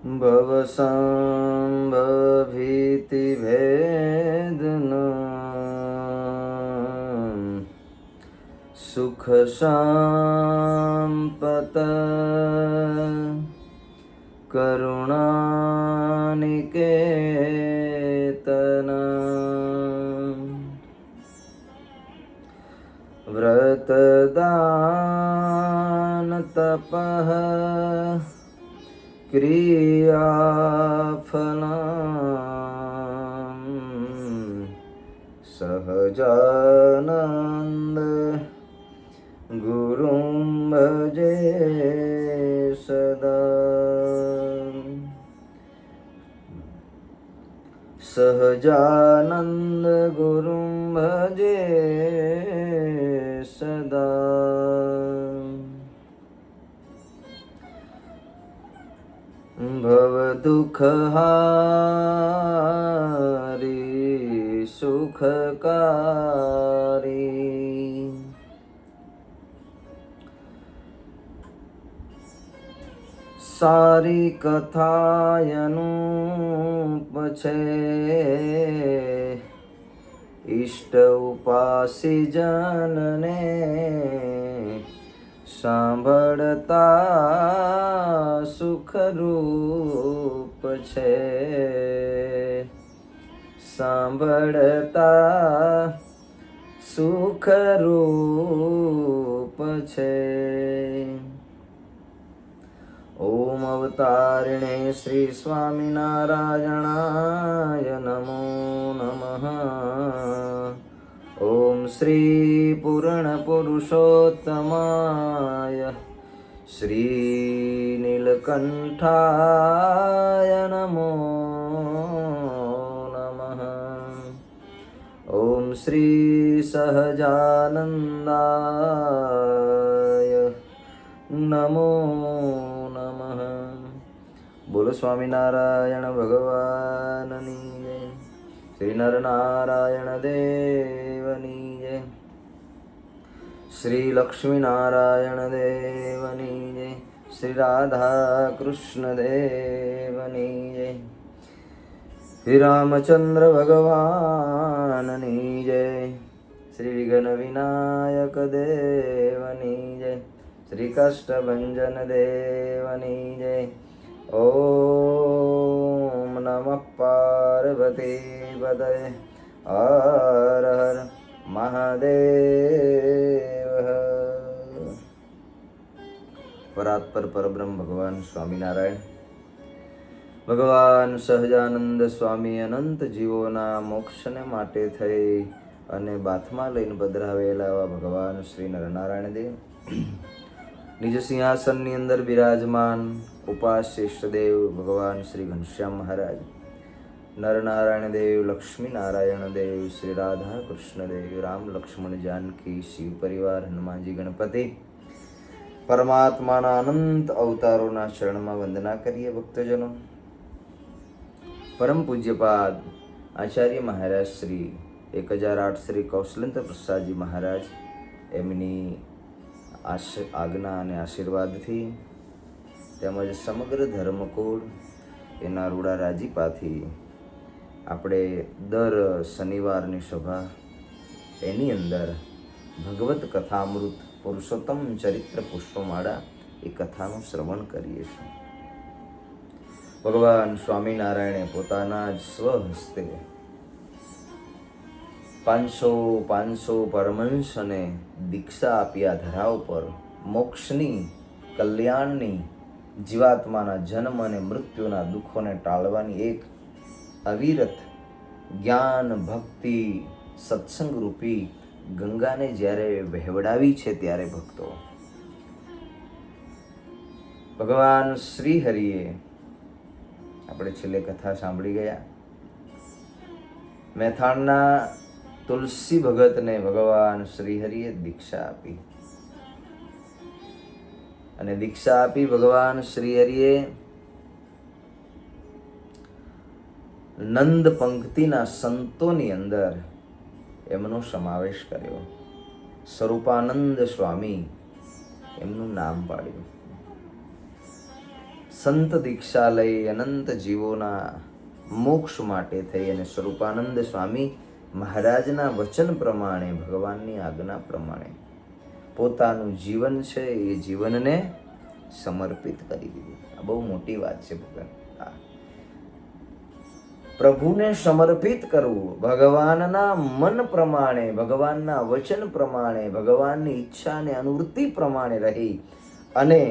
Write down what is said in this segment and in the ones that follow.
भवसाम्भभीतिभेदनम् सुखसाम्पत करुणानिकेतनम् व्रतदानतपः क्रियाफलम् सहजानन्द गुरुं भजे सदा। सहजानन्द गुरुं भजे सदा। भवदुःखहारी सुखकारी सारी कथायनुप छे इष्ट उपासी जनने सांभळता सुखरूप छे सांभळता सुखरूप छे। ओम अवतारिणे श्री स्वामिनारायणाय नमो नमः। ओम श्री पूर्णपुरुषोत्तमाय श्री नीलकंठाय नमो नमः। ओम श्री सहजानंदाय नमो नमः। बोलो स्वामीनारायण भगवाननी जय। श्री नरनारायण देवनी जय। श्री लक्ष्मीनारायण देवनी जय। श्री राधा कृष्ण देवनी जय। श्री रामचंद्र भगवाननी जय। श्री विघ्न विनायक देवनी जय। श्री काष्ठभंजन देवनी जय। ओम नमः पार्वती पतये हर हर महादेव। परात्पर परब्रह्म भगवान स्वामीनारायण ભગવાન સહજાનંદ સ્વામી અનંત જીવોના મોક્ષને માટે થઈ અને બાથમાં લઈને પધરાવેલા એવા ભગવાન શ્રી નરનારાયણ દેવ નિજ સિંહાસનની અંદર બિરાજમાન ઉપાસ્ય ઇષ્ટદેવ ભગવાન શ્રી ઘનશ્યામ મહારાજ, નરનારાયણ દેવ, લક્ષ્મી નારાયણ દેવ, શ્રી રાધા કૃષ્ણ દેવ, રામ લક્ષ્મણ જાનકી, શિવ પરિવાર, હનુમાનજી ગણપતિ, પરમાત્માના અનંત અવતારોના ચરણમાં વંદના કરીએ ભક્તજનો। परम पूज्यपाद आचार्य महाराज श्री 1008 श्री कौशलेन्द्र प्रसाद जी महाराज एमनी आज्ञा અને આશીર્વાદથી તેમજ સમગ્ર ધર્મકુળ એના રૂડા રાજીપાથી આપણે દર શનિવારની સભા એની અંદર ભગવત કથામૃત પુરુષોત્તમ ચરિત્ર પુષ્પમાળા એ કથાનું શ્રવણ કરીએ છીએ। ભગવાન સ્વામિનારાયણે પોતાના જ સ્વહસ્તે 500 પરમહંસને દીક્ષા આપી આ ધરા ઉપર મોક્ષની, કલ્યાણની, જીવાત્માના જન્મ અને મૃત્યુના દુઃખોને ટાળવાની એક અવિરત જ્ઞાન, ભક્તિ, સત્સંગ રૂપી ગંગાને જ્યારે વહેવડાવી છે ત્યારે ભક્તો ભગવાન શ્રી હરિએ આપણે છેલ્લે કથા સાંભળી ગયા। મેથાણના તુલસી ભગતને ભગવાન શ્રીહરિએ દીક્ષા આપી અને દીક્ષા આપી ભગવાન શ્રીહરિએ નંદ પંક્તિના સંતોની અંદર એમનો સમાવેશ કર્યો। સ્વરૂપાનંદ સ્વામી એમનું નામ પાડ્યું। સંત દીક્ષા લઈ અનંત જીવોના મોક્ષ માટે થઈ અને સ્વરૂપાનંદ સ્વામી મહારાજના વચન પ્રમાણે, ભગવાનની આજ્ઞા પ્રમાણે પોતાનું જીવન છે એ જીવનને સમર્પિત કરી દીધું. આ બહુ મોટી વાત છે ભગવાન. પ્રભુને સમર્પિત કરવું, ભગવાનના મન પ્રમાણે, ભગવાનના વચન પ્રમાણે, ભગવાનની ઈચ્છા અને અનુવૃત્તિ પ્રમાણે રહી અને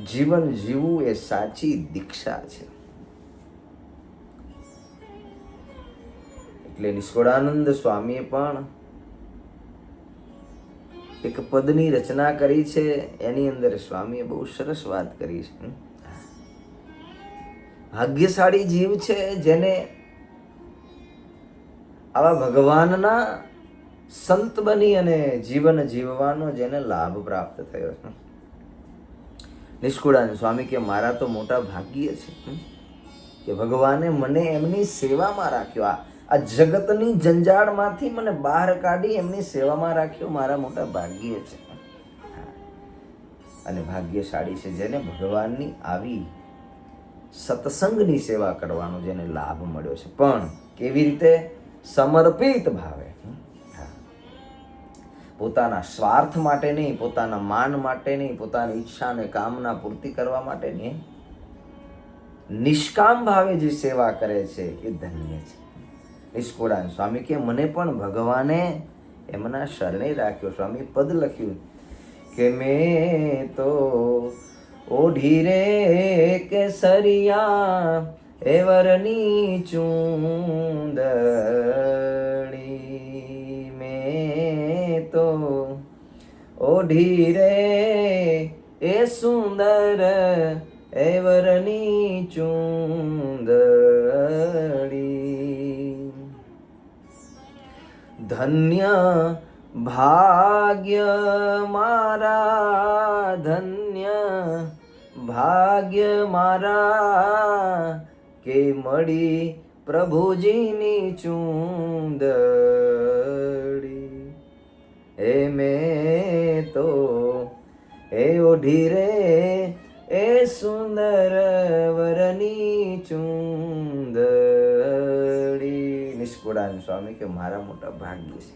જીવન જીવવું એ સાચી દીક્ષા છે. એટલે નિષ્કુળાનંદ સ્વામીએ પણ એક પદની રચના કરી છે. એની અંદર સ્વામીએ બહુ સરસ વાત કરી છે. ભાગ્યશાળી જીવ છે જેને આવા ભગવાનના સંત બની અને જીવન જીવવાનો જેને લાભ પ્રાપ્ત થયો છે. નિષ્કુળાનંદ સ્વામી કે મારા તો મોટા ભાગ્ય છે કે ભગવાને મને એમની સેવામાં રાખ્યો. આ જગતની જંજાળમાંથી મને બહાર કાઢી એમની સેવામાં રાખ્યો. મારા મોટા ભાગ્ય છે. અને ભાગ્યશાળી છે જેને ભગવાનની આવી સત્સંગની સેવા કરવાનો જેને લાભ મળ્યો છે. પણ કેવી રીતે? સમર્પિત ભાવે, પોતાના સ્વાર્થ માટે નહીં, પોતાના માન માટે નહીં, પોતાની ઈચ્છા અને કામના પૂર્તિ કરવા માટે નહીં, નિષ્કામ ભાવે જે સેવા કરે છે એ ધન્ય છે. નિષ્કુળાનંદ સ્વામી કે મને પણ ભગવાને એમના શરણે રાખ્યો. સ્વામી પદ લખ્યું કે મેં તો ઓઢી રે કેસરિયા એવરની ચૂંદડી, મેં તો ઓઢી રે એ સુંદર એવરની ચૂંદડી, ધન્ય ભાગ્ય મારા, ધન્ય ભાગ્ય મારા કે મળી પ્રભુજીની ચૂંદડી. એ મેં તો એ ઓઢી રે એ સુંદર વરની ચૂંદડી. નિષ્કુળાનંદ સ્વામી કે મારા મોટા ભાગ્ય છે.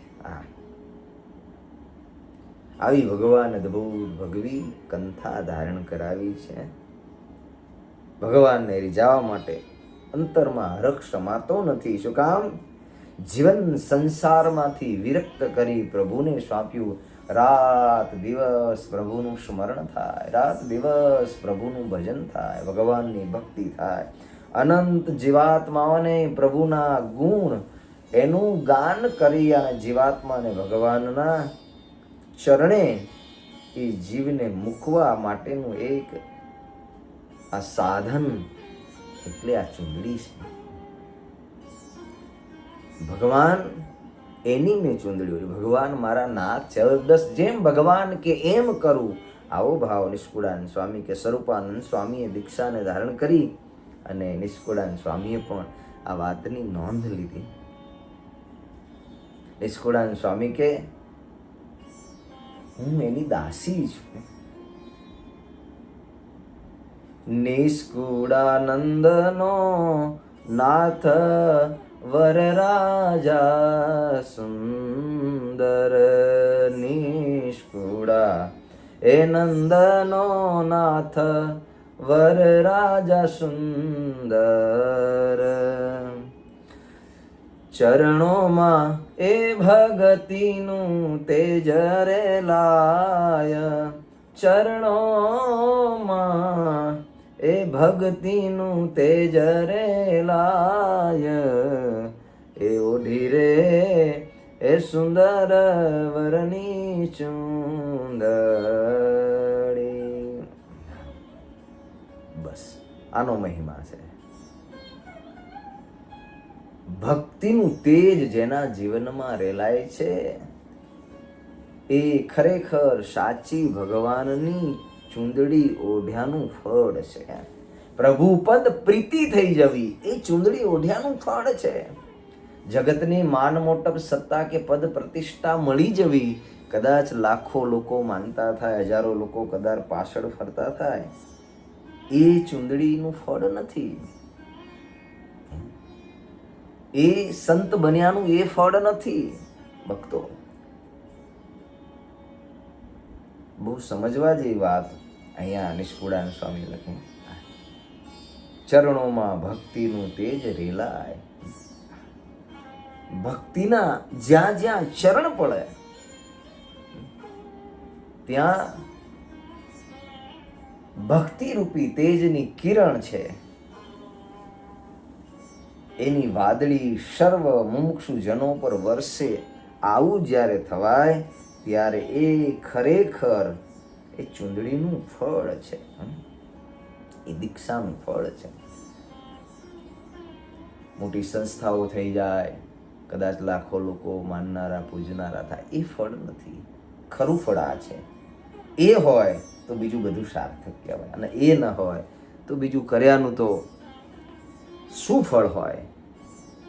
આવી ભગવાન અદભુત ભગવી કંથા ધારણ કરાવી છે. ભગવાનને રીઝાવા માટે અંતરમાં હરખ સમાતો નથી. શું કામ? જીવન સંસારમાંથી વિરક્ત કરી પ્રભુને સોંપ્યું. રાત દિવસ પ્રભુનું સ્મરણ થાય, રાત દિવસ પ્રભુનું ભજન થાય, ભગવાનની ભક્તિ થાય. અનંત જીવાત્માઓને પ્રભુના ગુણ એનું ગાન કરી અને જીવાત્માને ભગવાનના ચરણે એ જીવને મૂકવા માટેનું એક આ સાધન એટલે આ ચૂંદડી છે. ભગવાન એની મેં ચૂંદડી, ભગવાન મારા નાથ છે. બસ જેમ ભગવાન કે એમ કરું, આવો ભાવ નિષ્કુળાનંદ સ્વામી કે સ્વરૂપાનંદ સ્વામીએ દીક્ષાને ધારણ કરી અને નિષ્કુળાનંદ સ્વામીએ પણ આ વાતની નોંધ લીધી. નિષ્કુળાનંદ સ્વામી કે હું એની દાસી છું. નિષ્કુળાનંદનો નાથ વરરાજા સુંદર, નિષ્કુળા એ નંદનો નાથ વરરાજા સુંદર, ચરણોમાં એ ભગતિનું તેજ રે લાય, ચરણોમાં એ ભક્તિનું તેજ રે લાય, એ ઓઢી રે એ સુંદર વરની ચૂંદડી. બસ આનો મહિમા છે. ભક્તિનું તેજ જેના જીવનમાં રેલાય છે એ ખરેખર સાચી ભગવાનની ચૂંદડી ઓઢ્યાનું ફળ છે. પ્રભુ પદ પ્રીતિ થઈ જવી એ ચૂંદડી ઓઢ્યાનું ફળ છે. જગતની માન મોટપ સત્તા કે પદ પ્રતિષ્ઠા મળી જવી કદાચ લાખો લોકો માનતા થાય, હજારો લોકો કદાચ પાછળ ફરતા થાય, એ ચૂંદડીનું ફળ નથી, એ સંત બન્યાનું એ ફળ નથી. ભક્તો, બહુ સમજવા જેવી વાત અહીંયા નિષ્કુળાનંદ સ્વામી લખે. ચરણોમાં ભક્તિનું તેજ રેલાય. ભક્તિના જ્યાં જ્યાં ચરણ પડે ત્યાં ભક્તિ રૂપી તેજની કિરણ છે, એની વાદળી સર્વ મુમુક્ષુ જનો પર વરસે. આવું જ્યારે થવાય ત્યારે એ ખરેખર એ ચૂંદડીનું ફળ છે, એ દીક્ષાનું ફળ છે. મોટી સંસ્થાઓ થઈ જાય, કદાચ લાખો લોકો માનનારા પૂજનારા થાય, એ ફળ નથી. ખરું ફળ આ છે. એ હોય તો બીજું બધું સાર્થક કહેવાય, અને એ ન હોય તો બીજું કર્યાનું તો શું ફળ હોય?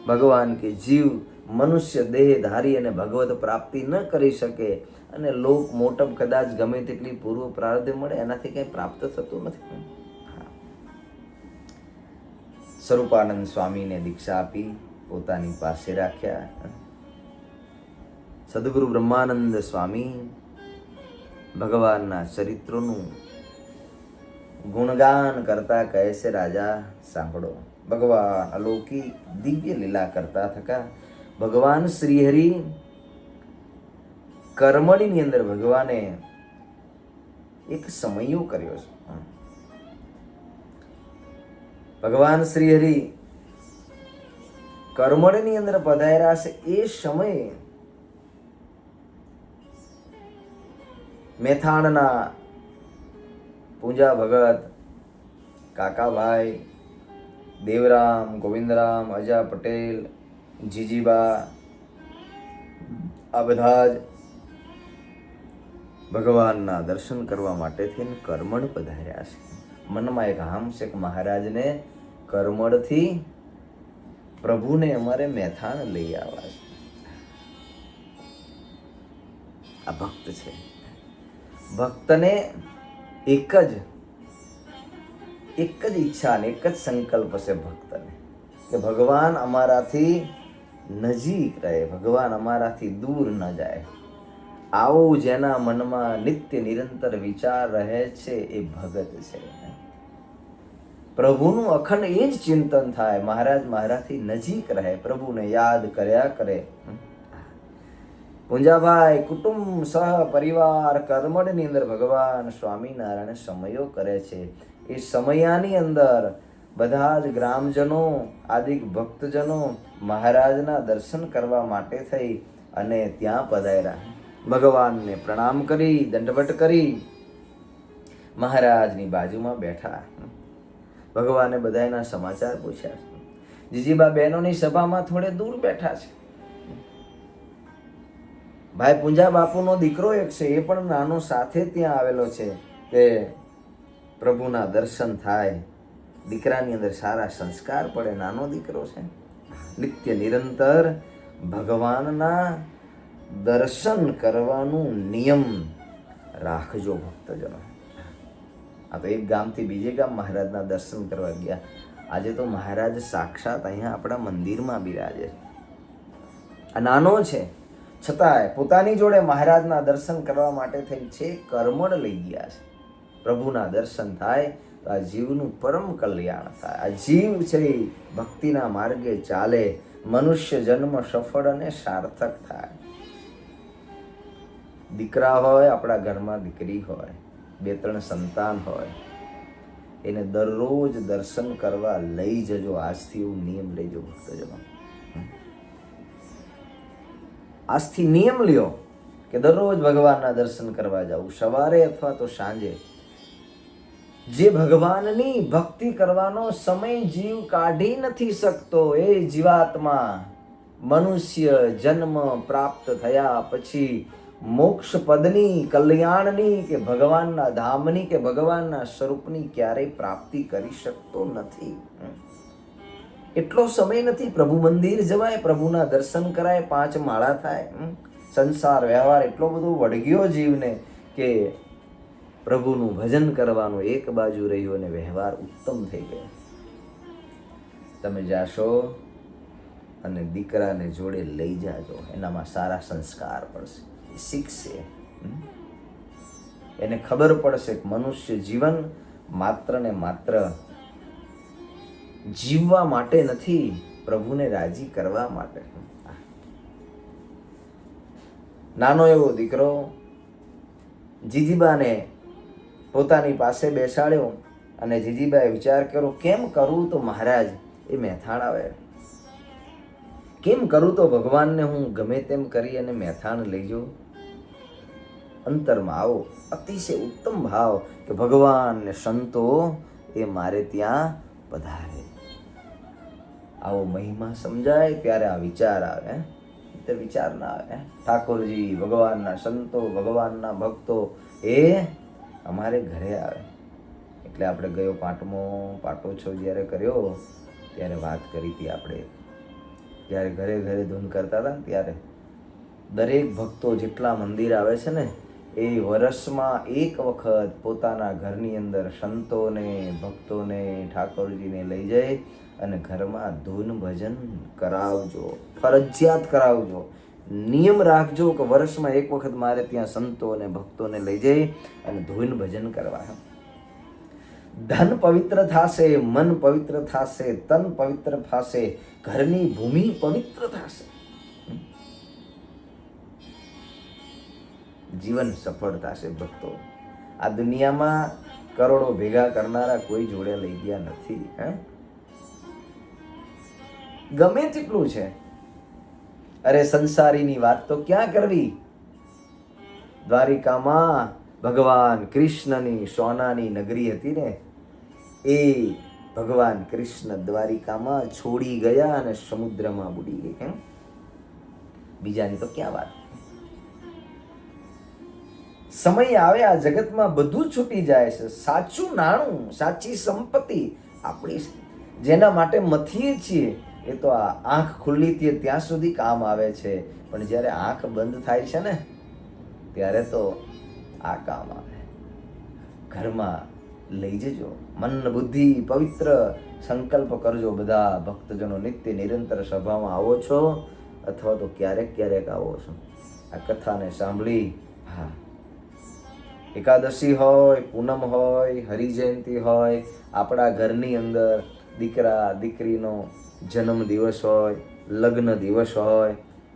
ભગવાન કે જીવ મનુષ્ય દેહ ધારી અને ભગવત પ્રાપ્તિ ન કરી શકે, અને લોક મોટપ કદાચ ગમે તેટલી પૂર્વ પ્રારબ્ધ મળે, એનાથી કંઈ પ્રાપ્ત થતું નથી. સ્વરૂપાનંદ સ્વામીને દીક્ષા આપી પોતાની પાસે રાખ્યા. સદગુરુ બ્રહ્માનંદ સ્વામી ભગવાનના ચરિત્રોનું ગુણગાન કરતા કહે છે, રાજા સાંભળો, ભગવાન અલૌકિક દિવ્ય લીલા કરતા થકા ભગવાન શ્રીહરિ કર્મણીની અંદર ભગવાને એક સમયો કર્યો છે. ભગવાન શ્રીહરિ કર્મણીની અંદર પધાર્યા છે. એ સમયે મેથાણના પૂજા ભગત કાકાભાઈ, દેવરામ, ગોવિંદરામ, અજા પટેલ, જીજીબા, આ બધા જ ભગવાનના દર્શન કરવા માટે થઈને કરમણ પધાર્યા છે. મનમાં એક હામ છે કે મહારાજને કરમણથી પ્રભુને અમારે મેથાણ લઈ આવવા છે. આ ભક્ત છે. ભક્તને એક જ ઈચ્છા ને એક જ સંકલ્પ છે ભક્તને, કે ભગવાન અમારાથી નજીક રહે, ભગવાન અમારાથી દૂર ન જાય. આવું જેના મનમાં નિત્ય નિરંતર વિચાર રહે છે એ ભગત છે. પ્રભુનું અખંડ એ જ ચિંતન થાય, મહારાજ મારાથી નજીક રહે, પ્રભુને યાદ કર્યા કરે. પૂંજાભાઈ કુટુંબ સહ પરિવાર કર્મણની અંદર ભગવાન સ્વામિનારાયણ સમયો કરે છે. એ સમયાની અંદર બધા જ ગ્રામજનો આદિ ભક્તજનો મહારાજના દર્શન કરવા માટે થઈ અને ત્યાં પધાર્યા. ભગવાનને પ્રણામ કરી દંડવટ કરી મહારાજની બાજુમાં બેઠા. ભગવાને બધાના સમાચાર પૂછ્યા. જીજીબા બહેનોની સભામાં થોડે દૂર બેઠા છે. ભાઈ પૂંજા બાપુનો દીકરો એક છે, એ પણ નાનો સાથે ત્યાં આવેલો છે કે પ્રભુના દર્શન થાય, દીકરાની અંદર સારા સંસ્કાર પડે. નાનો દીકરો છે. નિત્ય નિરંતર ભગવાનના દર્શન કરવાનું નિયમ રાખજો ભક્તજનો. આ તો એક ગામથી બીજે ગામ મહારાજના દર્શન કરવા ગયા. આજે તો મહારાજ સાક્ષાત અહીંયા આપણા મંદિરમાં બિરાજે. આ નાનો છે છતાંય પોતાની જોડે મહારાજના દર્શન કરવા માટે થઈ છે કરમણ લઈ ગયા છે. પ્રભુના દર્શન થાય તો આ જીવનું પરમ કલ્યાણ થાય. આ જીવ છે ભક્તિના માર્ગે ચાલે, મનુષ્ય જન્મ સફળ અને સાર્થક થાય. દીકરા હોય, આપણા ઘરમાં દીકરી હોય, 2-3 સંતાન હોય, એને દરરોજ દર્શન કરવા લઈ જજો. આજથી એવું નિયમ લેજો ભક્તજનો. આજથી નિયમ લ્યો કે દરરોજ ભગવાનના દર્શન કરવા જાવ, સવારે અથવા તો સાંજે. જે ભગવાનની ભક્તિ કરવાનો સમય જીવ કાઢી નથી શકતો, એ જીવાત્મા મનુષ્ય જન્મ પ્રાપ્ત થયા પછી મોક્ષ પદની, કલ્યાણની કે ભગવાનના ધામની કે ભગવાનના સ્વરૂપની ક્યારેય પ્રાપ્તિ કરી શકતો નથી. એટલો સમય નથી. પ્રભુ મંદિર જવાય, પ્રભુના દર્શન કરાય, 5 માળા થાય. સંસાર વ્યવહાર એટલો બધો વળગ્યો જીવને કે પ્રભુનું ભજન કરવાનું એક બાજુ રહ્યું અને વ્યવહાર ઉત્તમ થઈ ગયો. તમે જાશો અને દીકરાને જોડે લઈ જાજો, એનામાં સારા સંસ્કાર પડશે, એ શીખશે. એને ખબર પડશે કે મનુષ્ય જીવન માત્ર ને માત્ર જીવવા માટે નથી, પ્રભુને રાજી કરવા માટે. નાનો એવો દીકરો જીજીબાને પોતાની પાસે બેસાડ્યો અને જીજીબાએ વિચાર કર્યો, કેમ કરું તો મહારાજ એ મહેથાણ આવે, કેમ કરું તો ભગવાનને હું ગમે તેમ કરી અને મહેથાણ લઈ જાઉં. અંતરમાં આવો અતિશય ઉત્તમ ભાવ કે ભગવાન ને સંતો એ મારે ત્યાં પધારે. આવો મહિમા સમજાય ત્યારે આ વિચાર આવે, તે વિચાર ના આવે. ઠાકોરજી, ભગવાનના સંતો, ભગવાનના ભક્તો એ અમારે ઘરે આવે. એટલે આપણે ગયો પાટોત્સવ જ્યારે કર્યો ત્યારે વાત કરી હતી આપણે, જ્યારે ઘરે ઘરે ધૂન કરતા હતા ને ત્યારે દરેક ભક્તો જેટલા મંદિર આવે છે ને એ વર્ષમાં એક વખત પોતાના ઘરની અંદર સંતોને, ભક્તોને, ઠાકોરજીને લઈ જાય અને ઘરમાં ધૂન ભજન કરાવજો, ફરજિયાત કરાવજો. નિયમ રાખજો કે વર્ષમાં એક વખત મારે ત્યાં સંતો અને ભક્તોને લઈ જઈ અને ધૂન ભજન કરવા. ધન પવિત્ર થશે, મન પવિત્ર થશે, તન પવિત્ર થશે, ઘરની ભૂમિ પવિત્ર થશે, જીવન સફળ થશે. ભક્તો, આ દુનિયામાં કરોડો ભેગા કરનારા કોઈ જોડે લઈ ગયા નથી. ગમે તેટલું છે, અરે સંસારીની વાત તો ક્યાં કરવી. દ્વારિકામાં ભગવાન કૃષ્ણની સોનાની નગરી હતી ને, એ ભગવાન કૃષ્ણ દ્વારિકામાં છોડી ગયા અને સમુદ્રમાં બુડી ગઈ. બીજાની તો ક્યાં વાત. સમય આવે આ જગતમાં બધું છૂટી જાય છે. સાચું નાણું, સાચી સંપત્તિ આપણી જેના માટે મથીએ છીએ એ તો આ આંખ ખુલ્લી ત્યાં સુધી કામ આવે છે, પણ જ્યારે આંખ બંધ થાય છે ને ત્યારે તો આ કામ આવે. ઘરમાં લઈ જજો, મન બુદ્ધિ પવિત્ર સંકલ્પ કરજો. બધા ભક્તજનો નિત્ય નિરંતર સભામાં આવો છો અથવા તો ક્યારેક ક્યારેક આવો છો. આ કથાને સાંભળી, હા, એકાદશી હોય, પૂનમ હોય, હરિજયંતિ હોય, આપણા ઘરની અંદર દીકરા દીકરીનો જન્મ દિવસ હોય, લગ્ન દિવસ હોય,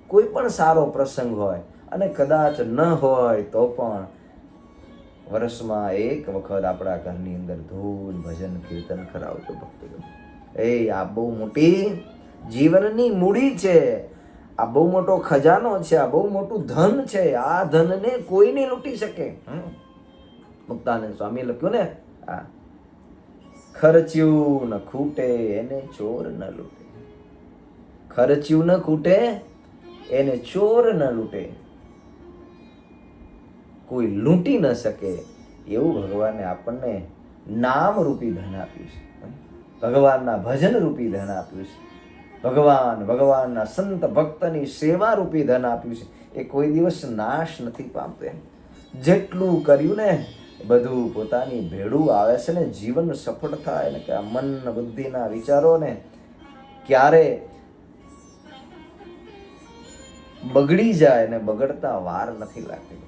કોઈ પણ સારો પ્રસંગ હોય અને કદાચ ન હોય તો પણ વર્ષમાં એક વખત આપણા ઘરની અંદર ધૂન ભજન કીર્તન કરાવજો ભક્તોને. આ બહુ મોટી જીવનની મૂડી છે, આ બહુ મોટો ખજાનો છે, આ બહુ મોટું ધન છે. આ ધનને કોઈ નહીં લૂંટી શકે. મુક્તાનંદ સ્વામી લખ્યું ને, આ ખર્ચ્યું ન ખૂટે એને ચોર ન લૂંટે. ખર્ચ્યું ન ખૂટે એને ચોર ન લૂંટે. કોઈ લૂંટી ન શકે એવું ભગવાને આપણને નામ રૂપી ધન આપ્યું છે. ભગવાનના ભજન રૂપી ધન આપ્યું છે. ભગવાનના સંત ભક્તની સેવા રૂપી ધન આપ્યું છે. એ કોઈ દિવસ નાશ નથી પામતું. જેટલું કર્યું ને બધું પોતાની ભેડું આવે છે ને. જીવન સફળ થાય ને કે આ મન બુદ્ધિના વિચારોને ક્યારે બગડી જાય ને બગડતા વાર નથી લાગતી.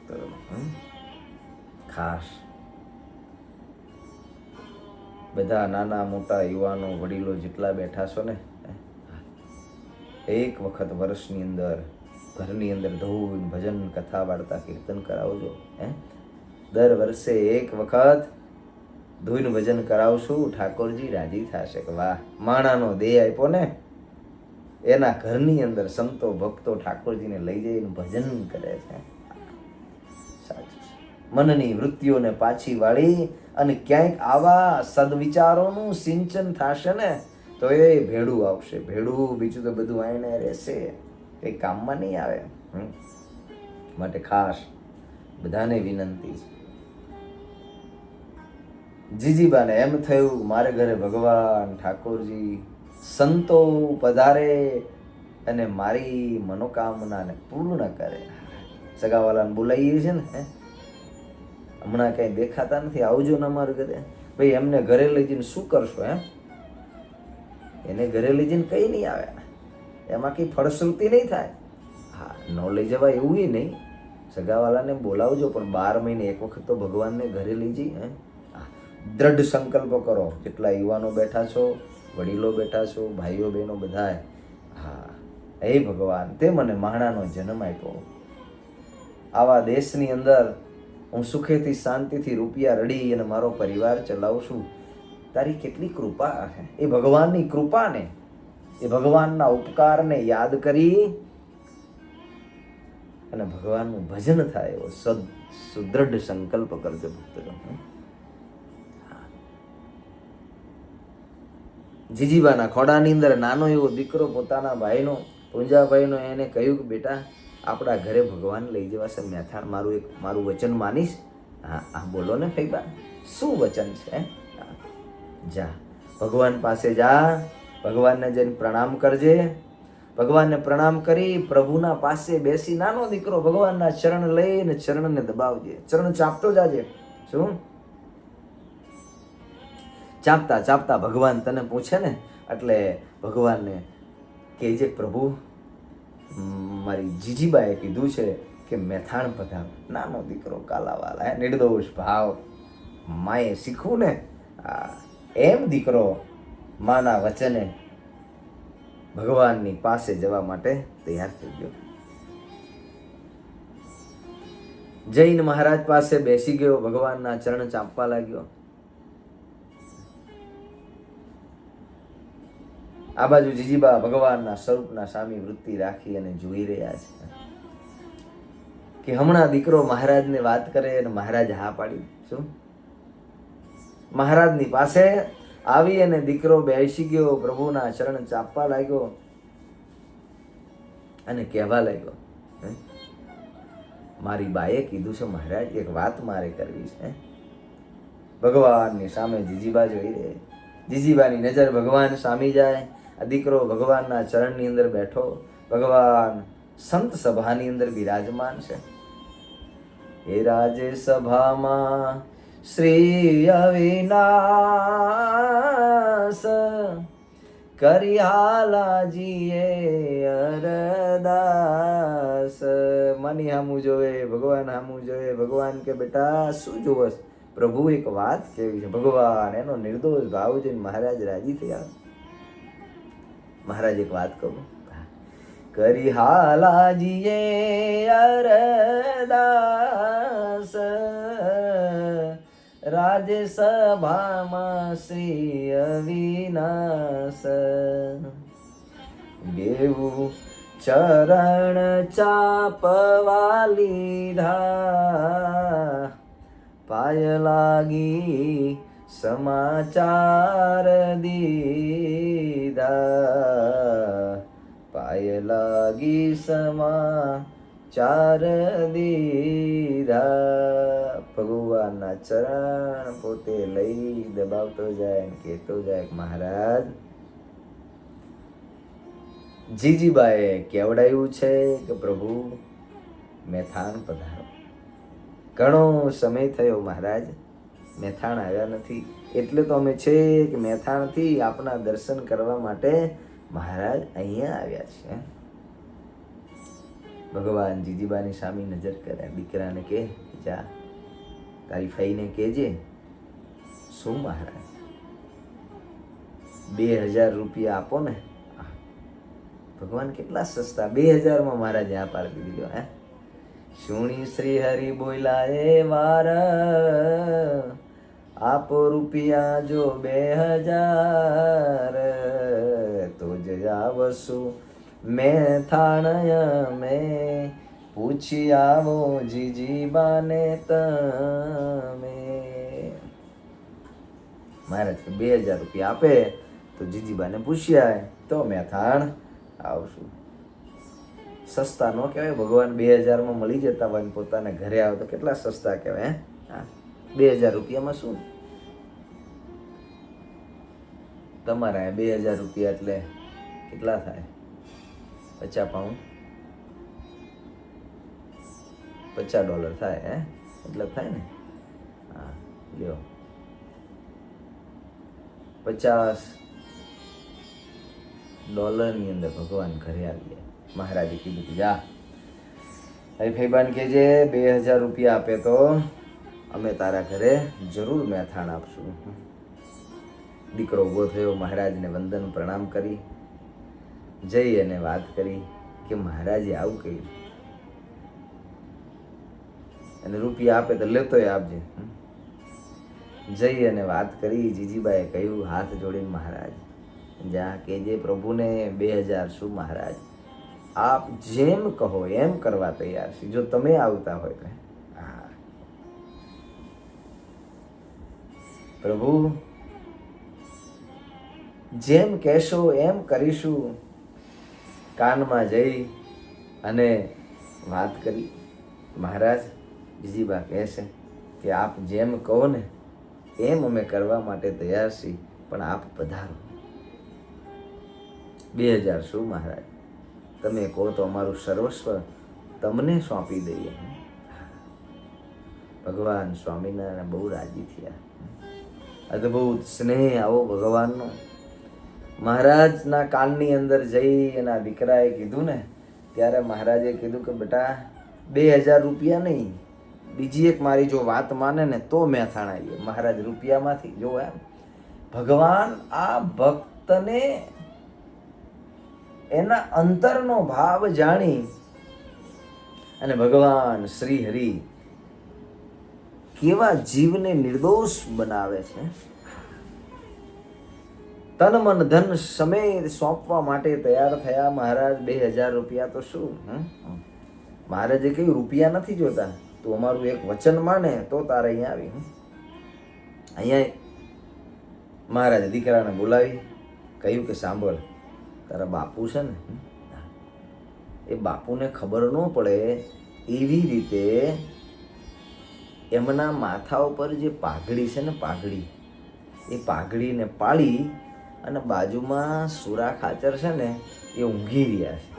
ખાસ બધા નાના મોટા યુવાનો વડીલો જેટલા બેઠા છો ને, એક વખત વર્ષની અંદર ઘરની અંદર ધૂન ભજન કથા વાર્તા કીર્તન કરાવજો. દર વર્ષે એક વખત ધૂન ભજન કરાવશું, ઠાકોરજી રાજી થશે કે વાહ, માણાનો દેહ આપ્યો ને, એના ઘરની અંદર સંતો ભક્તો ઠાકોરજીને લઈ જઈને ભજન કરે છે. સાચું છે. મનની વૃત્તિઓને પાછી વાળી અને ક્યાંક આવા સદવિચારોનું સિંચન થશે ને તો એ ભેડું આવશે. ભેડું બીજું તો બધું આઈને રહેશે, કંઈ કામમાં નહીં આવે. માટે ખાસ બધાને વિનંતી છે. જીજીબાને એમ થયું મારે ઘરે ભગવાન ઠાકોરજી સંતો પધારે અને મારી મનોકામનાને પૂર્ણ કરે. સગાવાલાને બોલાવીએ છે ને, હમણાં કંઈ દેખાતા નથી, આવજો ને અમારું ઘરે. ભાઈ એમને ઘરે લઈ જઈને શું કરશો? એને ઘરે લઈ જઈને કંઈ નહીં આવે, એમાં કંઈ ફળશ્રુતિ નહીં થાય. હા, ન લઈ જવાય એવું નહીં, સગાવાલાને બોલાવજો, પણ 12 મહિને એક વખત તો ભગવાનને ઘરે લઈ જઈએ. દ્રઢ સંકલ્પ કરો, જેટલા યુવાનો બેઠા છો, વડીલો બેઠા છો, ભાઈઓ બહેનો બધાએ. હા, હે ભગવાન, તે મને માણાનો જન્મ આપ્યો, આવા દેશની અંદર હું સુખેથી શાંતિથી રૂપિયા રડી અને મારો પરિવાર ચલાવું છું. તારી કેટલી કૃપા છે. એ ભગવાનની કૃપાને, એ ભગવાનના ઉપકારને યાદ કરી અને ભગવાનનું ભજન થાય એવો સુદ્રઢ સંકલ્પ કરજો ભક્તજનો. જીજીબાના ખોડાની અંદર નાનો એવો દીકરો પોતાના ભાઈનો, પૂંજાભાઈનો, એને કહ્યું કે બેટા આપણા ઘરે ભગવાન લઈ જવાશે મેથાણ, મારું વચન માનીશ? હા, બોલો ને ફૈબા, શું વચન છે? જા, ભગવાન પાસે જા, ભગવાનને જઈને પ્રણામ કરજે. ભગવાનને પ્રણામ કરી પ્રભુના પાસે બેસી નાનો દીકરો ભગવાનના ચરણ લઈને ચરણને દબાવજે, ચરણ ચાપતો જાજે. શું ચાપતા ચાપતા ભગવાન તને પૂછે ને એટલે ભગવાનને કહેજે, પ્રભુ મારી જીજીબાએ કીધું છે કે મેથાણ પધાર. નાનો દીકરો કાલાવાલા, નિર્દોષ ભાવ, માએ શીખવું ને એમ દીકરો માના વચને ભગવાનની પાસે જવા માટે તૈયાર થઈ ગયો. જૈન મહારાજ પાસે બેસી ગયો, ભગવાનના ચરણ ચાપવા લાગ્યો. આ બાજુ જીજીબા ભગવાનના સ્વરૂપના સામી વૃત્તિ રાખી અને જોઈ રહ્યા છે કે હમણાં દીકરો મહારાજને વાત કરે અને મહારાજ હા પાડી. શું? મહારાજની પાસે આવી અને દીકરો બેસી ગયો, પ્રભુના ચરણ ચાપવા લાગ્યો અને કહેવા લાગ્યો, મારી બાએ કીધું છે મહારાજ, એક વાત મારે કરવી છે. ભગવાનની સામે જીજીબા જોઈ રહે. જીજીબાની નજર ભગવાન સામી જાય. આ દીકરો ભગવાનના ચરણની અંદર બેઠો, ભગવાન સંત સભાની અંદર બિરાજમાન છે. એ રાજે સભામાં શ્રી અવિનાશ કરિયાલાજીએ અરદાસ. મની હામું જોવે, ભગવાન હામું જોવે. ભગવાન કે બેટા શું જોવસ? પ્રભુ એક વાત કેવી છે. ભગવાન એનો નિર્દોષ ભાવ જોઈને મહારાજ રાજી થયા. મહારાજ એક વાત કહું, કરિયાલાજીએ અરદાસ રાજ્યસભામાં શ્રી અવિનાશ બેવું ચરણ ચાપવા લીધા, પાય લાગી સમાચાર દીધા, પાય લાગી સમાચાર દીધા. ભગવાનના ચરણ પોતે લઈ દબાવતો જાય અને કહેતો જાય, મહારાજ જીજીબાએ કેવડાયું છે કે પ્રભુ મેથાણ પધારો. ઘણો સમય થયો મહારાજ, મેથાણ આવ્યા નથી, એટલે તો અમે છે કે મેથાણથી આપના દર્શન કરવા માટે મહારાજ અહીંયા આવ્યા છે. ભગવાન જીજીબાની સામે નજર કરે, દીકરાને કે જા તારી ફઈને કહેજે. શું મહારાજ? 2000 રૂપિયા આપો ને. ભગવાન કેટલા સસ્તા, 2000 માં મહારાજે આ પાડી દીધો. શુણી શ્રી હરિ બોલા એ વાર, આપો રૂપિયા જો 2000 તો જ આવશું મેથાણય મેં, પૂછી આવો જીજીબાને તમે. મહારાજ કે 2000 રૂપિયા આપે તો જીજીબાને પૂછ્યા તો મેથાણ આવશું. સસ્તા ન કહેવાય? ભગવાન 2000 માં મળી જતા હોય ને પોતાના ઘરે આવે તો કેટલા સસ્તા કહેવાય. 2000 રૂપિયામાં શું? તમારા 2000 રૂપિયા એટલે કેટલા થાય? 50 પાઉન્ડ, $50 થાય. એટલે થાય ને. લ્યો $50 અંદર ભગવાન ઘરે આવી ગયા. મહારાજે કીધું કે જા હરીફાઈબાન કહેજે 2000 રૂપિયા આપે તો અમે તારા ઘરે જરૂર મહેથાણ આપશું. દીકરો ઊભો થયો, મહારાજને વંદન પ્રણામ કરી જઈ અને વાત કરી કે મહારાજે આવું કહ્યું અને રૂપિયા આપે તો લેતોય આપજે. જઈ અને વાત કરી. જીજીબાએ કહ્યું હાથ જોડીને, મહારાજ જા કહેજે પ્રભુને 2000 શું મહારાજ, આપ જેમ કહો એમ કરવા તૈયાર છે, જો તમે આવતા હોય તો. હા પ્રભુ જેમ કહેશો એમ કરીશું. કાનમાં જઈ અને વાત કરી. મહારાજ જીજીબા કહે છે કે આપ જેમ કહો ને એમ અમે કરવા માટે તૈયાર છીએ, પણ આપ પધારો. 2000 શું મહારાજ, તમે કહો તો અમારું સર્વસ્વ તમને સોંપી દઈએ. ભગવાન સ્વામિનારાયણ બહુ રાજી થયા. અદ્ભુત સ્નેહ આવો ભગવાનનો. મહારાજના કાનની અંદર જઈ એના દીકરાએ કીધું ને ત્યારે મહારાજે કીધું કે બેટા 2000 રૂપિયા નહીં, બીજી એક મારી જો વાત માને ને તો મહેથાણ આવીએ. મહારાજ રૂપિયામાંથી જો એમ ભગવાન આ ભક્તને એના અંતરનો ભાવ જાણી અને ભગવાન શ્રી હરિ કેવા જીવને નિર્દોષ બનાવે છે. તન મન ધન સમેત સોંપવા માટે તૈયાર થયા. મહારાજ 2000 રૂપિયા તો શું. મહારાજે કહ્યું રૂપિયા નથી જોતા, તું અમારું એક વચન માને તો તારે અહીંયા આવી. અહીંયા મહારાજે દીકરાને બોલાવી કહ્યું કે સાંભળ, તારા બાપુ છે ને, એ બાપુને ખબર ન પડે એવી રીતે એમના માથા ઉપર જે પાઘડી છે ને, પાઘડી, એ પાઘડીને પાળી અને બાજુમાં સુરા ખાચર છે ને એ ઊંઘી રહ્યા છે.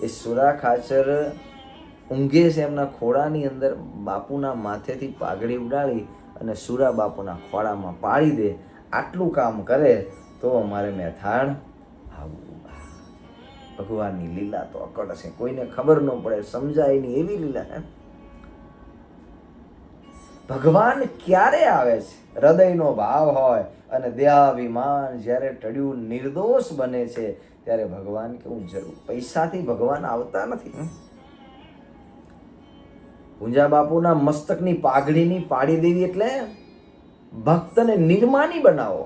એ સુરા ખાચર ઊંઘે છે એમના ખોળાની અંદર. બાપુના માથેથી પાઘડી ઉડાડી અને સુરા બાપુના ખોળામાં પાડી દે. આટલું કામ કરે તો અમારે મહેથાણ આવવું. ભગવાનની લીલા તો અકળ છે, કોઈને ખબર ન પડે, સમજાય નહીં એવી લીલા છે. ભગવાન ક્યારે આવે છે? હૃદયનો ભાવ હોય અને દેહાભિમાન જ્યારે ટળ્યું નિર્દોષ બને છે ત્યારે ભગવાન કેવું જરૂર. પૈસાથી ભગવાન આવતા નથી. પૂંજા બાપુના મસ્તકની પાઘડીની પાડી દેવી એટલે ભક્તને નિર્માની બનાવો.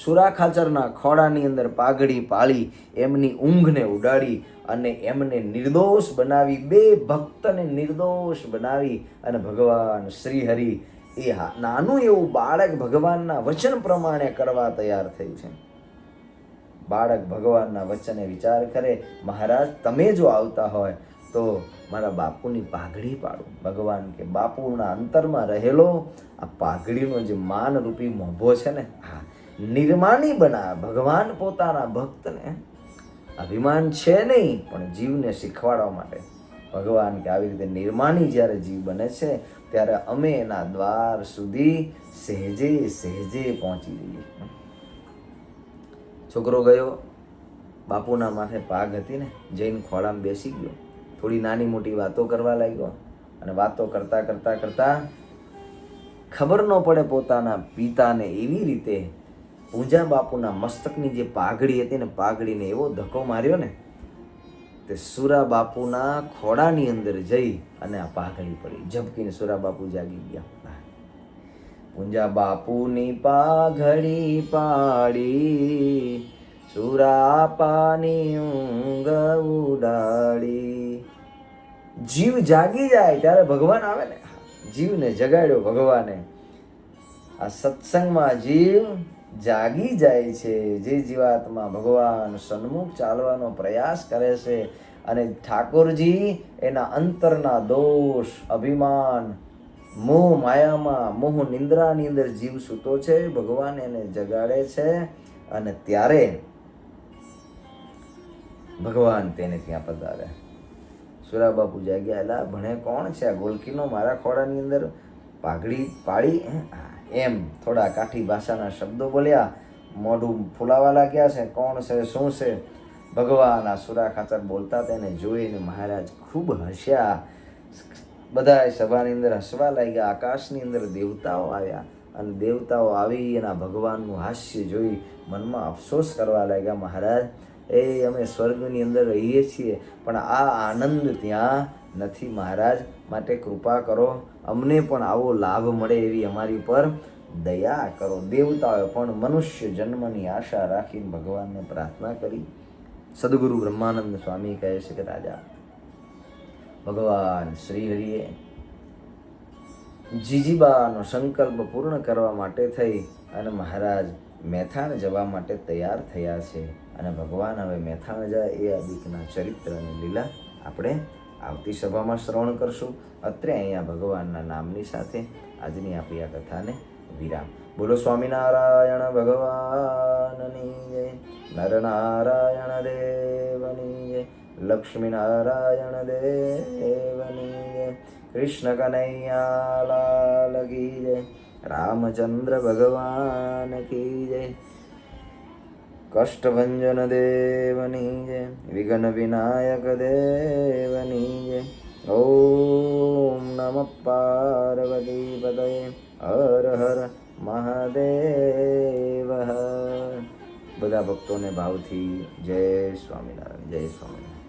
સુરા ખાચરના ખોળાની અંદર પાઘડી પાળી એમની ઊંઘને ઉડાડી અને એમને નિર્દોષ બનાવી. બે ભક્તને નિર્દોષ બનાવી અને ભગવાન શ્રી હરિ એ નાનું એવું બાળક ભગવાનના વચન પ્રમાણે કરવા તૈયાર થયું છે. બાળક ભગવાનના વચને વિચાર કરે, મહારાજ તમે જો આવતા હોય તો મારા બાપુની પાઘડી પાડું. ભગવાન કે બાપુના અંતરમાં રહેલો આ પાઘડીનો જે માનરૂપી મોભો છે ને, હા, નિર્માની બનાવે. ભગવાન પોતાના ભક્તને અભિમાન છે નહીં પણ જીવને શીખવાડવા માટે ભગવાન કે આવી રીતે નિર્માની જ્યારે જીવ બને છે ત્યારે અમે એના દ્વાર સુધી સહેજે સહેજે પહોંચી જઈએ. છોકરો ગયો, બાપુના માથે પાઘ હતી ને, જઈને ખોળામાં બેસી ગયો. થોડી નાની મોટી વાતો કરવા લાગ્યો અને વાતો કરતા કરતા કરતા ખબર ન પડે પોતાના પિતાને એવી રીતે પૂંજા બાપુના મસ્તકની જે પાઘડી હતી ને, પાઘડીને એવો ધક્કો માર્યો ને તે સુરા બાપુના ખોળાની અંદર જઈ અને આ પાઘડી પડી. ઝબકીને સુરા બાપુ જાગી ગયા. પૂંજા બાપુની પાઘડી પાડી, સુરા પાની ઊંઘ ઉડાડી. જીવ જાગી જાય ત્યારે ભગવાન આવે ને. જીવને જગાડ્યો ભગવાને. આ સત્સંગમાં જીવ જાગી જાય છે. જે જીવાત્મા ભગવાન સન્મુખ ચાલવાનો પ્રયાસ કરે છે અને ઠાકોરજી એના અંતરના દોષ, અભિમાન, મોહ માયામાં, મોહ નિંદ્રાની અંદર જીવ સૂતો છે. ભગવાન એને જગાડે છે અને ત્યારે ભગવાન તેને ત્યાં પધારે. સુરા બાપુ જાગ્યા, એલા ભણે કોણ છે આ ગોલકીનો મારા ખોળાની અંદર પાઘડી પાડી એમ થોડા કાઠી ભાષાના શબ્દો બોલ્યા. મોઢું ફૂલાવા લાગ્યા છે. કોણ છે, શું છે? ભગવાન આ સુરા ખાતર બોલતા તેને જોઈને મહારાજ ખૂબ હસ્યા. બધા સભાની અંદર હસવા લાગ્યા. આકાશની અંદર દેવતાઓ આવ્યા અને દેવતાઓ આવી એના ભગવાનનું હાસ્ય જોઈ મનમાં અફસોસ કરવા લાગ્યા. મહારાજ, અમે સ્વર્ગની અંદર રહીએ છીએ, પણ આ આનંદ ત્યાં નથી. મહારાજ, માટે કૃપા કરો, અમને પણ આવો લાભ મળે એવી અમારી પર દયા કરો. દેવતાઓએ પણ મનુષ્ય જન્મની આશા રાખીને ભગવાનને પ્રાર્થના કરી. સદગુરુ બ્રહ્માનંદ સ્વામી કહે છે કે રાજા, ભગવાન શ્રી હરિએ જીજીબાનો સંકલ્પ પૂર્ણ કરવા માટે થઈ અને મહારાજ મેથાણ જવા માટે તૈયાર થયા છે. અને ભગવાન હવે મેથાણ જાય એ અદિકના ચરિત્રની લીલા આપણે આવતી સભામાં શ્રવણ કરશું. અત્રે અહીંયા ભગવાનના નામની સાથે આજની આપણી આ કથાને વિરામ. બોલો સ્વામિનારાયણ ભગવાનની જય. નરનારાયણ દેવની જય. લક્ષ્મીનારાયણ દેવની જય. કૃષ્ણ કનૈયા લાલ કી જય. રામચંદ્ર ભગવાન કી જય. કષ્ટભંજન દેવની જય. વિઘ્ન વિનાયક દેવની જય. ઓમ નમઃ પાર્વતી પતયે. હર હર મહાદેવ. બધા ભક્તોને ભાવથી જય સ્વામિનારાયણ. જય સ્વામિનારાયણ.